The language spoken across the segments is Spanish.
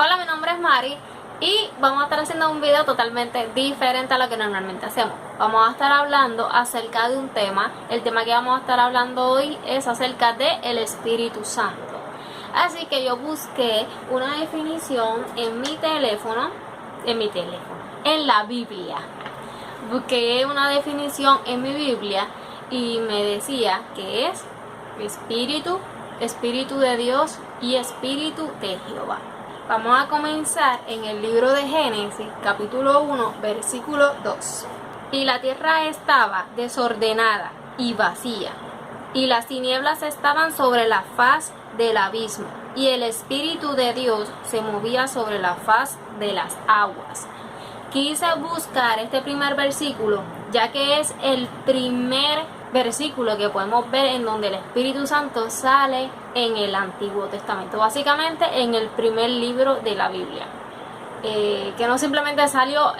Hola, mi nombre es Mari y vamos a estar haciendo un video totalmente diferente a lo que normalmente hacemos. Vamos a estar hablando acerca de un tema. El tema que vamos a estar hablando hoy es acerca del Espíritu Santo. Así que yo busqué una definición en la Biblia. Busqué una definición en mi Biblia y me decía que es Espíritu de Dios y Espíritu de Jehová. Vamos a comenzar en el libro de Génesis, capítulo 1, versículo 2. Y la tierra estaba desordenada y vacía, y las tinieblas estaban sobre la faz del abismo, y el Espíritu de Dios se movía sobre la faz de las aguas. Quise buscar este primer versículo, ya que es el primer versículo que podemos ver en donde el Espíritu Santo sale en el Antiguo Testamento, básicamente en el primer libro de la Biblia, que no simplemente salió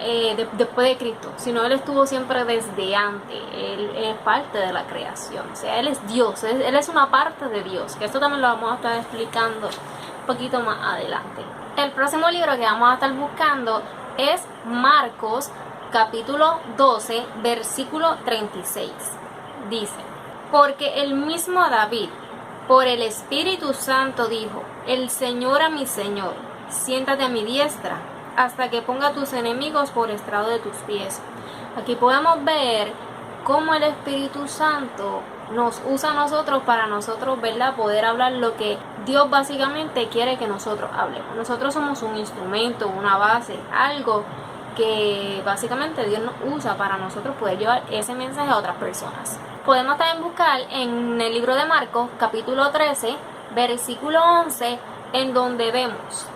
después de Cristo, sino Él estuvo siempre desde antes. Él es parte de la creación, o sea, Él es Dios, Él es una parte de Dios, que esto también lo vamos a estar explicando un poquito más adelante. El próximo libro que vamos a estar buscando es Marcos, capítulo 12, versículo 36. Dice: porque el mismo David, por el Espíritu Santo, dijo: el Señor a mi Señor, siéntate a mi diestra, hasta que ponga a tus enemigos por estrado de tus pies. Aquí podemos ver cómo el Espíritu Santo nos usa a nosotros para nosotros, ¿verdad?, poder hablar lo que Dios básicamente quiere que nosotros hablemos. Nosotros somos un instrumento, una base, algo que básicamente Dios nos usa para nosotros poder llevar ese mensaje a otras personas. Podemos también buscar en el libro de Marcos, capítulo 13, versículo 11, en donde vemos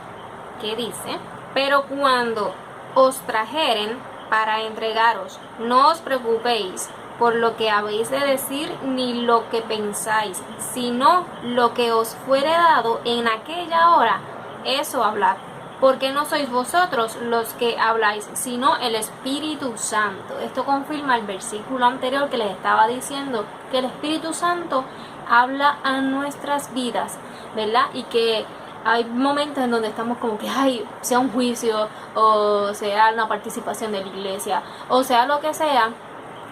que dice: pero cuando os trajeren para entregaros, no os preocupéis por lo que habéis de decir ni lo que pensáis, sino lo que os fuere dado en aquella hora, eso hablad. Porque no sois vosotros los que habláis, sino el Espíritu Santo. Esto confirma el versículo anterior que les estaba diciendo, que el Espíritu Santo habla a nuestras vidas, ¿verdad? Y que hay momentos en donde estamos como que, sea un juicio, o sea una participación de la iglesia, o sea lo que sea.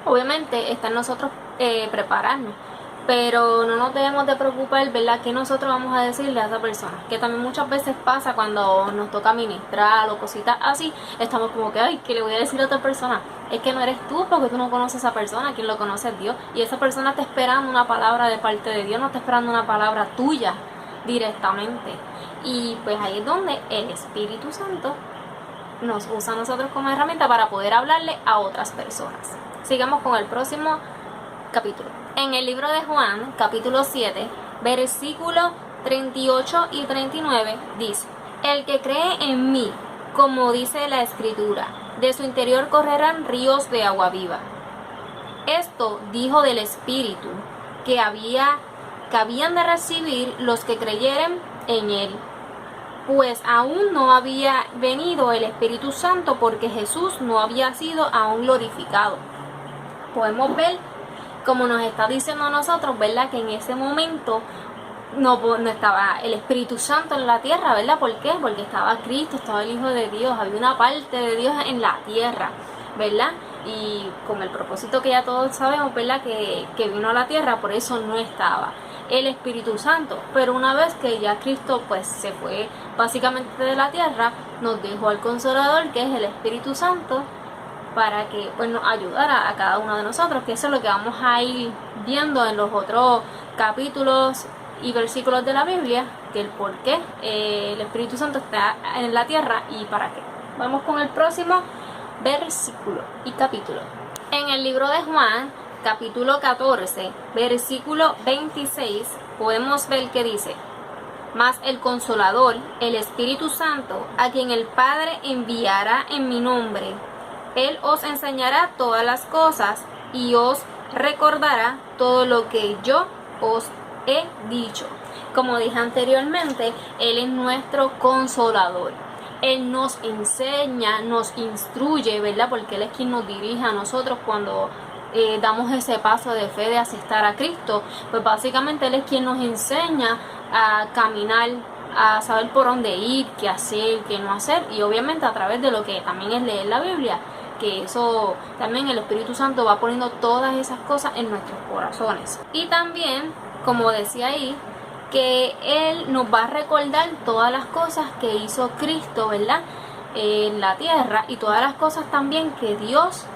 Obviamente está en nosotros prepararnos, pero no nos debemos de preocupar, ¿verdad?, que nosotros vamos a decirle a esa persona. Que también muchas veces pasa cuando nos toca ministrar o cositas así, estamos como que, ¿qué le voy a decir a otra persona? Es que no eres tú, porque tú no conoces a esa persona, quien lo conoce es Dios, y esa persona está esperando una palabra de parte de Dios, no está esperando una palabra tuya directamente. Y pues ahí es donde el Espíritu Santo nos usa a nosotros como herramienta para poder hablarle a otras personas. Sigamos con el próximo capítulo. En el libro de Juan, capítulo 7, versículo 38 y 39, dice: el que cree en mí, como dice la Escritura, de su interior correrán ríos de agua viva. Esto dijo del Espíritu que habían de recibir los que creyeren en él, pues aún no había venido el Espíritu Santo, porque Jesús no había sido aún glorificado. Podemos ver, como nos está diciendo a nosotros, ¿verdad?, que en ese momento no estaba el Espíritu Santo en la tierra, ¿verdad? ¿Por qué? Porque estaba Cristo, estaba el Hijo de Dios, había una parte de Dios en la tierra, ¿verdad? Y con el propósito que ya todos sabemos, ¿verdad?, que vino a la tierra, por eso no estaba el Espíritu Santo. Pero una vez que ya Cristo pues se fue básicamente de la tierra, nos dejó al Consolador, que es el Espíritu Santo, para que pues nos ayudara a cada uno de nosotros, que eso es lo que vamos a ir viendo en los otros capítulos y versículos de la Biblia, que el por qué el Espíritu Santo está en la tierra y para qué. Vamos con el próximo versículo y capítulo. En el libro de Juan, capítulo 14, versículo 26, podemos ver que dice: mas el Consolador, el Espíritu Santo, a quien el Padre enviará en mi nombre, Él os enseñará todas las cosas y os recordará todo lo que yo os he dicho. Como dije anteriormente, Él es nuestro Consolador. Él nos enseña, nos instruye, ¿verdad? Porque Él es quien nos dirige a nosotros cuando damos ese paso de fe de aceptar a Cristo. Pues básicamente Él es quien nos enseña a caminar a saber por dónde ir, qué hacer, qué no hacer, y obviamente a través de lo que también es leer la Biblia, que eso también el Espíritu Santo va poniendo todas esas cosas en nuestros corazones. Y también, como decía ahí, que Él nos va a recordar todas las cosas que hizo Cristo, ¿verdad?, en la tierra, y todas las cosas también que Dios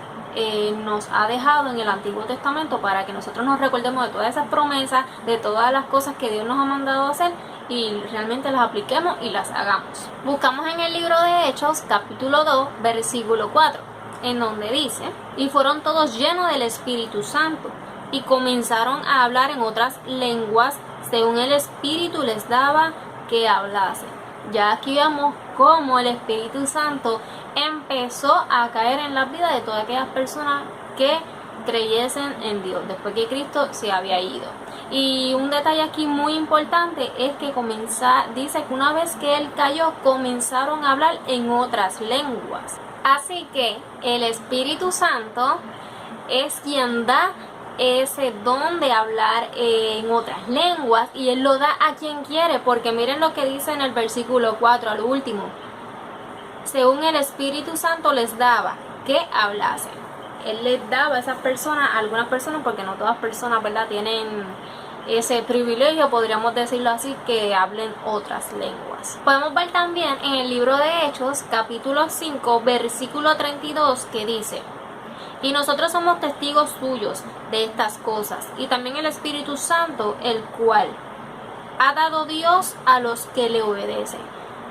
nos ha dejado en el Antiguo Testamento, para que nosotros nos recordemos de todas esas promesas, de todas las cosas que Dios nos ha mandado a hacer, y realmente las apliquemos y las hagamos. Buscamos en el libro de Hechos, capítulo 2, versículo 4, en donde dice: y fueron todos llenos del Espíritu Santo, y comenzaron a hablar en otras lenguas, según el Espíritu les daba que hablasen. Ya aquí vemos cómo el Espíritu Santo empezó a caer en la vida de todas aquellas personas que creyesen en Dios después que Cristo se había ido. Y un detalle aquí muy importante es que dice que una vez que Él cayó, comenzaron a hablar en otras lenguas. Así que el Espíritu Santo es quien da ese don de hablar en otras lenguas, y Él lo da a quien quiere, porque miren lo que dice en el versículo 4 al último: según el Espíritu Santo les daba que hablasen. Él les daba a esas personas, a algunas personas, porque no todas personas, ¿verdad?, tienen ese privilegio, podríamos decirlo así, que hablen otras lenguas. Podemos ver también en el libro de Hechos, capítulo 5, versículo 32, que dice: y nosotros somos testigos suyos de estas cosas, y también el Espíritu Santo, el cual ha dado Dios a los que le obedecen.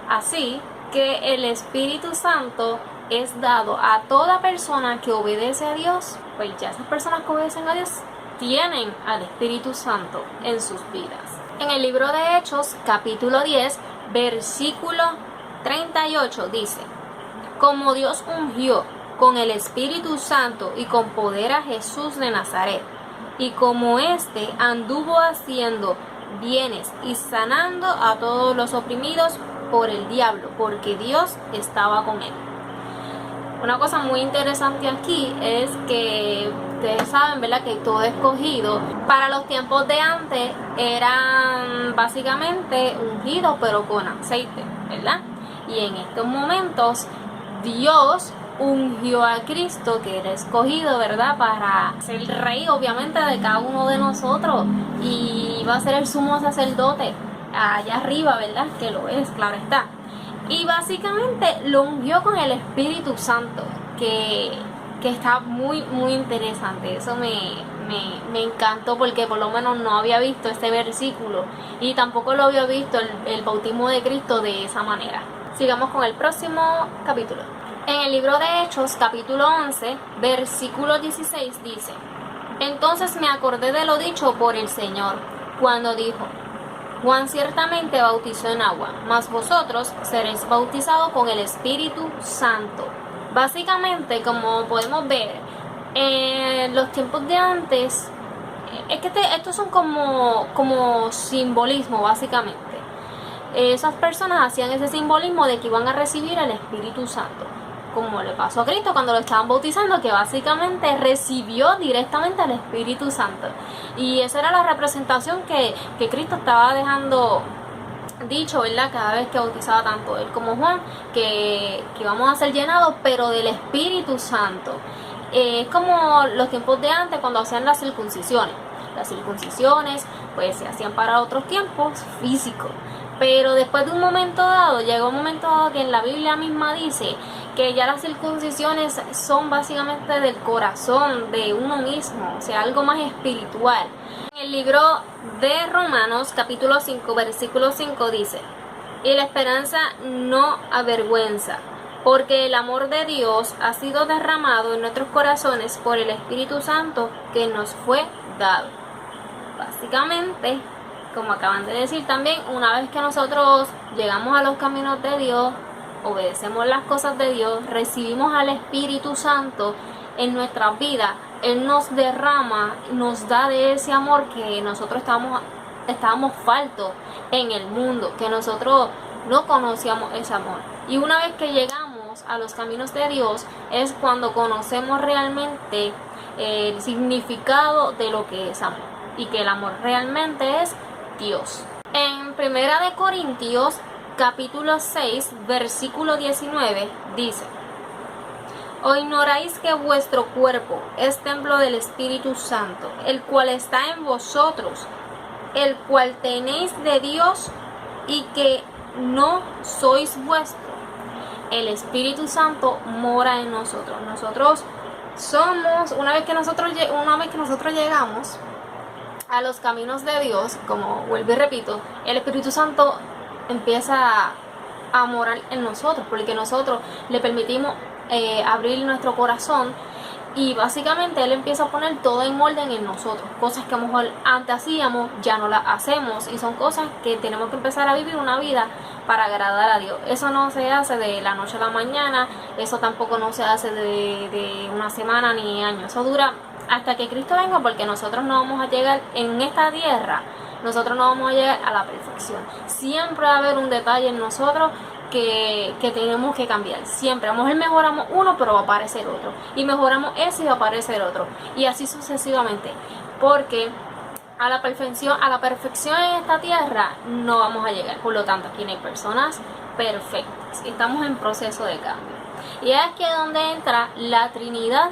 Así que el Espíritu Santo es dado a toda persona que obedece a Dios. Pues ya esas personas que obedecen a Dios tienen al Espíritu Santo en sus vidas. En el libro de Hechos, capítulo 10, versículo 38, dice: como Dios ungió con el Espíritu Santo y con poder a Jesús de Nazaret, y como éste anduvo haciendo bienes y sanando a todos los oprimidos por el diablo, porque Dios estaba con él. Una cosa muy interesante aquí es que ustedes saben, ¿verdad?, que todo escogido para los tiempos de antes eran básicamente ungidos, pero con aceite, ¿verdad? Y en estos momentos Dios ungió a Cristo, que era escogido, ¿verdad?, para ser rey, obviamente, de cada uno de nosotros, y va a ser el sumo sacerdote allá arriba, ¿verdad?, que lo es, claro está. Y básicamente lo ungió con el Espíritu Santo, que está muy muy interesante. Eso me encantó, porque por lo menos no había visto este versículo, y tampoco lo había visto el bautismo de Cristo de esa manera. Sigamos con el próximo capítulo. En el libro de Hechos, capítulo 11, versículo 16, dice: entonces me acordé de lo dicho por el Señor, cuando dijo: Juan ciertamente bautizó en agua, mas vosotros seréis bautizados con el Espíritu Santo. Básicamente, como podemos ver, en los tiempos de antes, es que estos son como simbolismo, básicamente. Esas personas hacían ese simbolismo de que iban a recibir el Espíritu Santo, como le pasó a Cristo cuando lo estaban bautizando, que básicamente recibió directamente el Espíritu Santo. Y esa era la representación que Cristo estaba dejando dicho, ¿verdad?, cada vez que bautizaba tanto él como Juan, que vamos a ser llenados, pero del Espíritu Santo. Es como los tiempos de antes, cuando hacían las circuncisiones. Las circuncisiones pues se hacían para otros tiempos físicos, pero después de un momento dado, llegó un momento dado que en la Biblia misma dice que ya las circuncisiones son básicamente del corazón de uno mismo, o sea, algo más espiritual. En el libro de Romanos, capítulo 5, versículo 5 dice: y la esperanza no avergüenza, porque el amor de Dios ha sido derramado en nuestros corazones por el Espíritu Santo que nos fue dado. Básicamente, como acaban de decir también, una vez que nosotros llegamos a los caminos de Dios, obedecemos las cosas de Dios, recibimos al Espíritu Santo en nuestras vidas, Él nos derrama, nos da de ese amor que nosotros estábamos faltos en el mundo, que nosotros no conocíamos ese amor. Y una vez que llegamos a los caminos de Dios, es cuando conocemos realmente el significado de lo que es amor, y que el amor realmente es Dios. En Primera de Corintios, capítulo 6, versículo 19, dice: ¿O ignoráis que vuestro cuerpo es templo del Espíritu Santo, el cual está en vosotros, el cual tenéis de Dios, y que no sois vuestro? El Espíritu Santo mora en nosotros. Nosotros somos, una vez que nosotros llegamos a los caminos de Dios, como vuelvo y repito, el Espíritu Santo empieza a morar en nosotros, porque nosotros le permitimos abrir nuestro corazón, y básicamente Él empieza a poner todo en orden en nosotros. Cosas que a lo mejor antes hacíamos, ya no las hacemos, y son cosas que tenemos que empezar a vivir una vida para agradar a Dios. Eso no se hace de la noche a la mañana, eso tampoco no se hace de una semana ni años. Eso dura hasta que Cristo venga, porque nosotros no vamos a llegar en esta tierra, nosotros no vamos a llegar a la perfección. Siempre va a haber un detalle en nosotros que tenemos que cambiar. Siempre, a lo mejor mejoramos uno, pero va a aparecer otro, y mejoramos ese y va a aparecer otro, y así sucesivamente, porque a la perfección en esta tierra no vamos a llegar. Por lo tanto, aquí no hay personas perfectas, estamos en proceso de cambio, y es que donde entra la Trinidad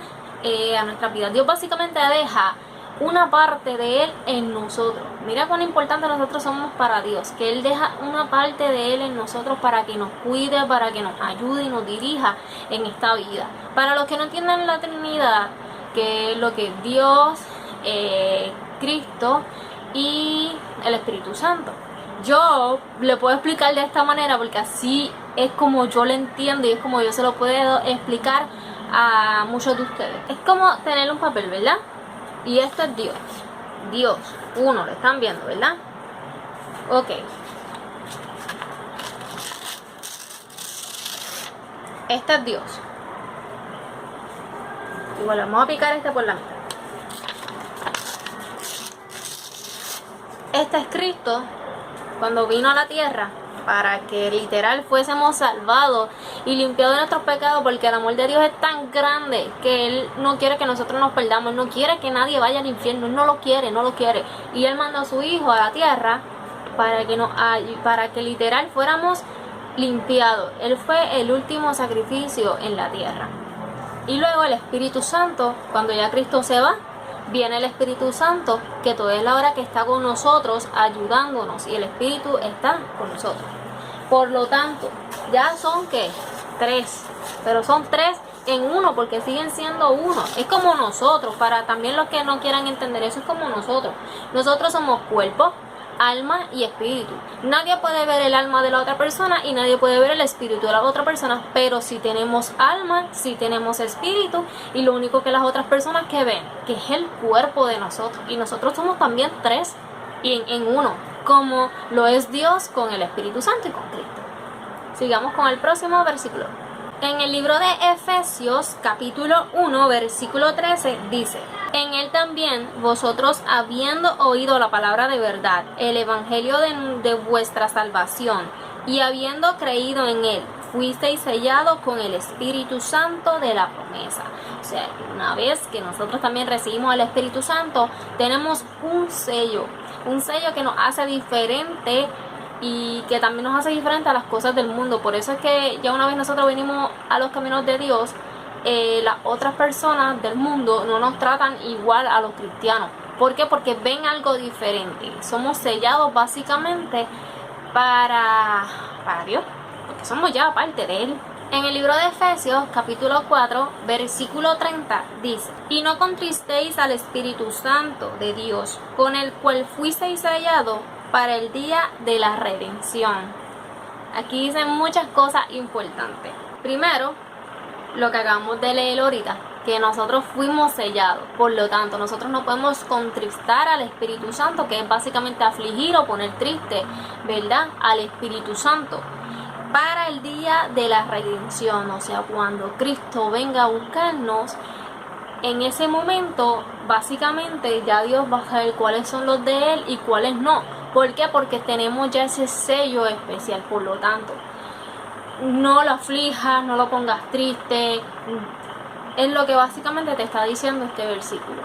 a nuestra vida. Dios básicamente deja una parte de Él en nosotros. Mira cuán importante nosotros somos para Dios, que Él deja una parte de Él en nosotros para que nos cuide, para que nos ayude y nos dirija en esta vida. Para los que no entienden la Trinidad, que es lo que es Dios, Cristo y el Espíritu Santo, yo le puedo explicar de esta manera porque así es como yo lo entiendo, y es como yo se lo puedo explicar a muchos de ustedes. Es como tener un papel, ¿verdad? Y esto es Dios. Dios, uno, lo están viendo, ¿verdad? Ok. Este es Dios. Igual vamos a picar este por la mitad. Este es Cristo cuando vino a la tierra, para que literal fuésemos salvados y limpiados de nuestros pecados, porque el amor de Dios es tan grande que Él no quiere que nosotros nos perdamos. Él no quiere que nadie vaya al infierno. Él no lo quiere. Y Él mandó a su Hijo a la tierra para que literal fuéramos limpiados. Él fue el último sacrificio en la tierra. Y luego el Espíritu Santo, cuando ya Cristo se va, viene el Espíritu Santo, que toda es la hora que está con nosotros, ayudándonos, y el Espíritu está con nosotros. Por lo tanto, ya son ¿qué? 3, pero son 3 en uno, porque siguen siendo uno. Es como nosotros, para también los que no quieran entender eso, es como nosotros. Nosotros somos cuerpo, alma y espíritu. Nadie puede ver el alma de la otra persona y nadie puede ver el espíritu de la otra persona, pero si tenemos alma, si tenemos espíritu, y lo único que las otras personas que ven, que es el cuerpo de nosotros, y nosotros somos también 3 y en uno, como lo es Dios con el Espíritu Santo y con Cristo. Sigamos con el próximo versículo. En el libro de Efesios, capítulo 1, versículo 13, dice: En Él también vosotros, habiendo oído la palabra de verdad, el evangelio de vuestra salvación, y habiendo creído en Él, fuisteis sellados con el Espíritu Santo de la promesa. O sea, una vez que nosotros también recibimos el Espíritu Santo, tenemos un sello que nos hace diferente, y que también nos hace diferente a las cosas del mundo. Por eso es que ya una vez nosotros venimos a los caminos de Dios, las otras personas del mundo no nos tratan igual a los cristianos. ¿Por qué? Porque ven algo diferente. Somos sellados básicamente para Dios, porque somos ya parte de Él. En el libro de Efesios, capítulo 4, versículo 30, dice: Y no contristéis al Espíritu Santo de Dios, con el cual fuisteis sellados para el día de la redención. Aquí dicen muchas cosas importantes. Primero, lo que acabamos de leer ahorita, que nosotros fuimos sellados. Por lo tanto, nosotros no podemos contristar al Espíritu Santo, que es básicamente afligir o poner triste, ¿verdad?, al Espíritu Santo, para el día de la redención. O sea, cuando Cristo venga a buscarnos, en ese momento, básicamente, ya Dios va a saber cuáles son los de Él y cuáles no. ¿Por qué? Porque tenemos ya ese sello especial. Por lo tanto, no lo aflijas, no lo pongas triste. Es lo que básicamente te está diciendo este versículo.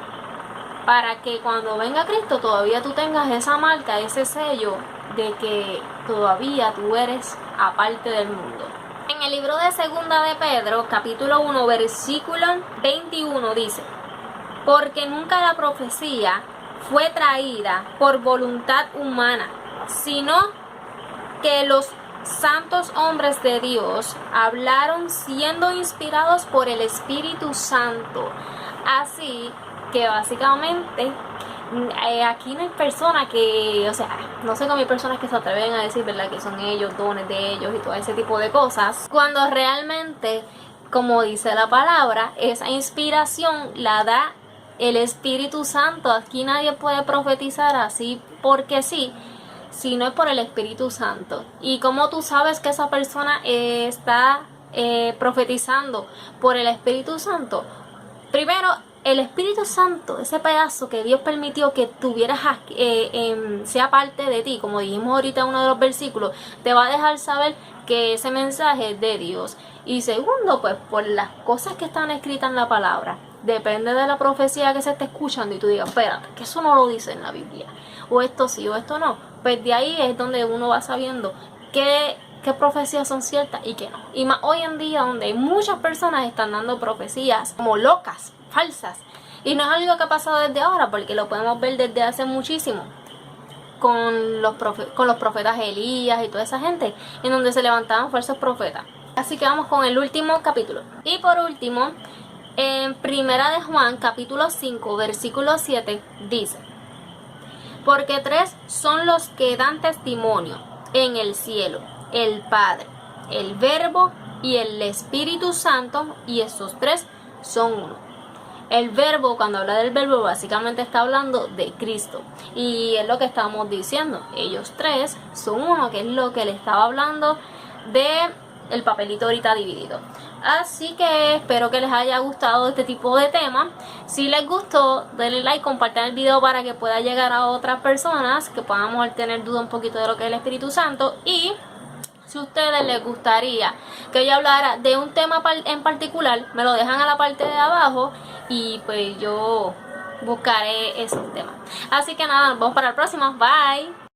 Para que cuando venga Cristo todavía tú tengas esa marca, ese sello de que todavía tú eres aparte del mundo. En el libro de Segunda de Pedro, capítulo 1, versículo 21 dice: porque nunca la profecía fue traída por voluntad humana, sino que los santos hombres de Dios hablaron siendo inspirados por el Espíritu Santo. Así que básicamente aquí no hay personas que, o sea, no sé cómo hay personas que se atreven a decir, ¿verdad?, que son ellos, dones de ellos y todo ese tipo de cosas, cuando realmente, como dice la palabra, esa inspiración la da el Espíritu Santo. Aquí nadie puede profetizar así porque sí, si no es por el Espíritu Santo. ¿Y cómo tú sabes que esa persona está profetizando por el Espíritu Santo? Primero, el Espíritu Santo, ese pedazo que Dios permitió que tuvieras sea parte de ti, como dijimos ahorita en uno de los versículos, te va a dejar saber que ese mensaje es de Dios. Y segundo, pues por las cosas que están escritas en la palabra. Depende de la profecía que se esté escuchando y tú digas, espérate, que eso no lo dice en la Biblia, o esto sí o esto no. Pues de ahí es donde uno va sabiendo qué profecías son ciertas y qué no. Y más hoy en día, donde muchas personas están dando profecías como locas, falsas. Y no es algo que ha pasado desde ahora, porque lo podemos ver desde hace muchísimo con los profetas Elías y toda esa gente, en donde se levantaban falsos profetas. Así que vamos con el último capítulo. Y por último, en Primera de Juan, capítulo 5, versículo 7, dice: porque tres son los que dan testimonio en el cielo, el Padre, el Verbo y el Espíritu Santo, y esos tres son uno. El Verbo, cuando habla del Verbo, básicamente está hablando de Cristo, y es lo que estamos diciendo, ellos tres son uno, que es lo que le estaba hablando de el papelito ahorita dividido. Así que espero que les haya gustado este tipo de tema. Si les gustó, denle like, compartan el video para que pueda llegar a otras personas que podamos tener duda un poquito de lo que es el Espíritu Santo. Y si a ustedes les gustaría que yo hablara de un tema en particular, me lo dejan a la parte de abajo y pues yo buscaré ese tema. Así que nada, nos vemos para el próximo. Bye.